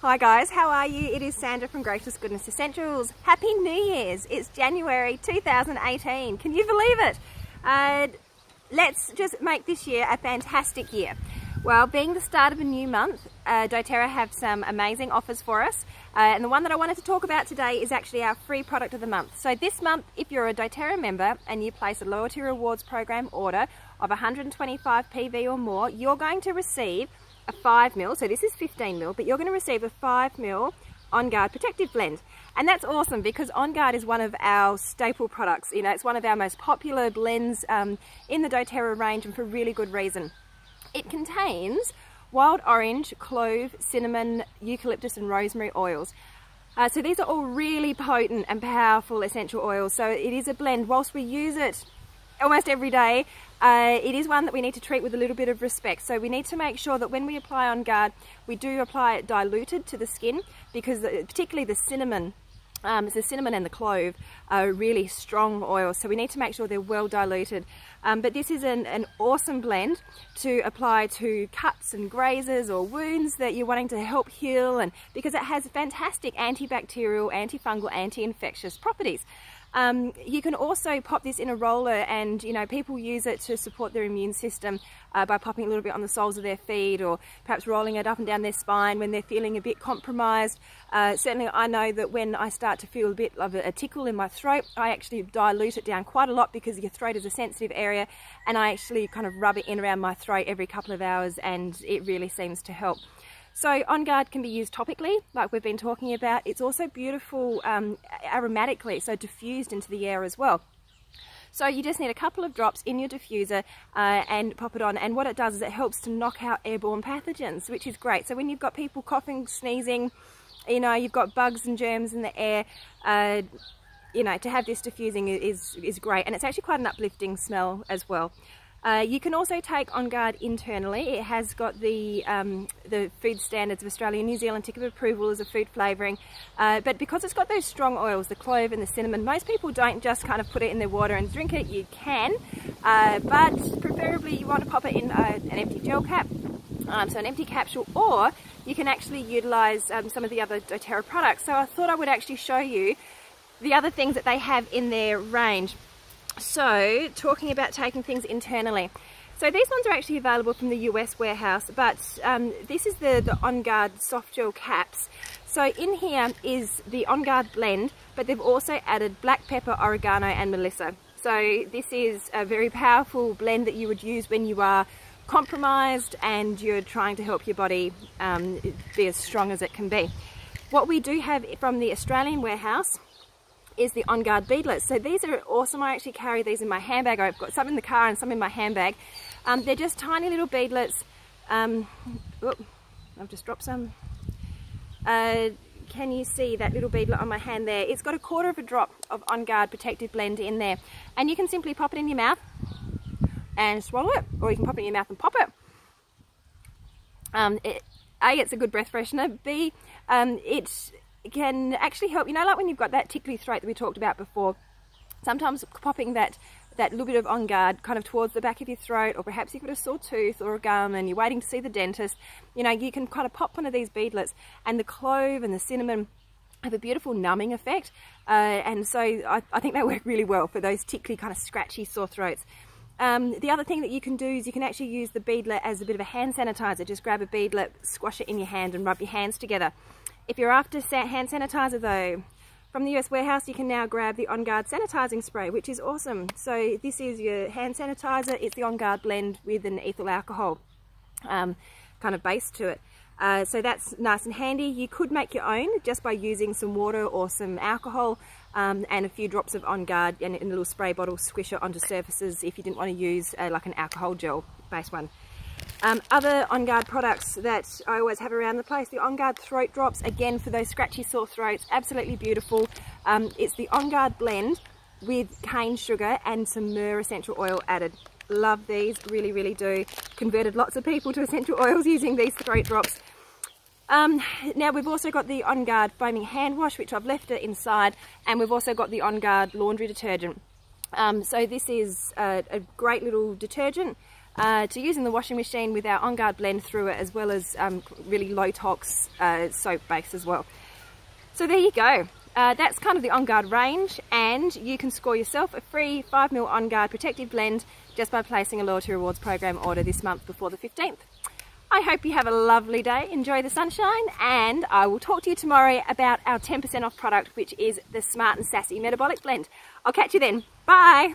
Hi guys, how are you? It is Sandra from Gracious Goodness Essentials. Happy New Year's! It's January 2018. Can you believe it? Let's just make this year a fantastic year. Well, being the start of a new month, doTERRA have some amazing offers for us. And the one that I wanted to talk about today is actually our free product of the month. So this month, if you're a doTERRA member and you place a loyalty rewards program order of 125 PV or more, you're going to receive a 5ml, so this is 15ml, but you're going to receive a 5ml On Guard Protective Blend. And that's awesome because On Guard is one of our staple products. You know, it's one of our most popular blends in the doTERRA range, and for really good reason. It contains wild orange, clove, cinnamon, eucalyptus and rosemary oils. So these are all really potent and powerful essential oils. So it is a blend. Whilst we use it almost every day, it is one that we need to treat with a little bit of respect. So we need to make sure that when we apply On Guard, we do apply it diluted to the skin, because particularly the cinnamon and the clove are really strong oils, so we need to make sure they're well diluted. But this is an awesome blend to apply to cuts and grazes or wounds that you're wanting to help heal, and because it has fantastic antibacterial, antifungal, anti-infectious properties. You can also pop this in a roller, and you know, people use it to support their immune system by popping a little bit on the soles of their feet, or perhaps rolling it up and down their spine when they're feeling a bit compromised. Certainly I know that when I start to feel a bit of a tickle in my throat, I actually dilute it down quite a lot, because your throat is a sensitive area, and I actually kind of rub it in around my throat every couple of hours, and it really seems to help. So On Guard can be used topically, like we've been talking about. It's also beautiful aromatically, so diffused into the air as well. So you just need a couple of drops in your diffuser and pop it on, and what it does is it helps to knock out airborne pathogens, which is great. So when you've got people coughing, sneezing, you know, you've got bugs and germs in the air, you know, to have this diffusing is great, and it's actually quite an uplifting smell as well. You can also take On Guard internally. It has got the food standards of Australia and New Zealand ticket of approval as a food flavouring, but because it's got those strong oils, the clove and the cinnamon, most people don't just kind of put it in their water and drink it. You can, but preferably you want to pop it in an empty gel cap, so an empty capsule, or you can actually utilise some of the other doTERRA products. So I thought I would actually show you the other things that they have in their range. So, talking about taking things internally. So these ones are actually available from the US warehouse, but this is the On Guard soft gel caps. So in here is the On Guard blend, but they've also added black pepper, oregano and melissa. So this is a very powerful blend that you would use when you are compromised and you're trying to help your body be as strong as it can be. What we do have from the Australian warehouse is the On Guard beadlets. So these are awesome. I actually carry these in my handbag. I've got some in the car and some in my handbag. They're just tiny little beadlets. I've just dropped some. Can you see that little beadlet on my hand there? It's got a 1/4 of a drop of On Guard Protective Blend in there. And you can simply pop it in your mouth and swallow it, or you can pop it in your mouth and pop it. A, it's a good breath freshener. B, it can actually help, you know, like when you've got that tickly throat that we talked about before, sometimes popping that little bit of On Guard kind of towards the back of your throat, or perhaps you've got a sore tooth or a gum and you're waiting to see the dentist, you know, you can kind of pop one of these beadlets, and the clove and the cinnamon have a beautiful numbing effect, and so I think they work really well for those tickly kind of scratchy sore throats. The other thing that you can do is you can actually use the beadlet as a bit of a hand sanitizer. Just grab a beadlet, squash it in your hand and rub your hands together. If you're after hand sanitizer though, from the US warehouse you can now grab the On Guard sanitizing spray, which is awesome. So this is your hand sanitizer. It's the On Guard blend with an ethyl alcohol kind of base to it. So that's nice and handy. You could make your own just by using some water or some alcohol and a few drops of On Guard in a little spray bottle, squish it onto surfaces if you didn't want to use like an alcohol gel based one. Other On Guard products that I always have around the place, the On Guard throat drops, again for those scratchy sore throats, absolutely beautiful. It's the On Guard blend with cane sugar and some myrrh essential oil added. Love these, really, really do. Converted lots of people to essential oils using these throat drops. Now we've also got the On Guard foaming hand wash, which I've left it inside, and we've also got the On Guard laundry detergent. So this is a great little detergent. to use in the washing machine with our On Guard blend through it, as well as really low tox soap base as well. So there you go. That's kind of the On Guard range, and you can score yourself a free 5ml On Guard protective blend just by placing a Loyalty Rewards program order this month before the 15th. I hope you have a lovely day, enjoy the sunshine, and I will talk to you tomorrow about our 10% off product, which is the Smart and Sassy Metabolic Blend. I'll catch you then. Bye!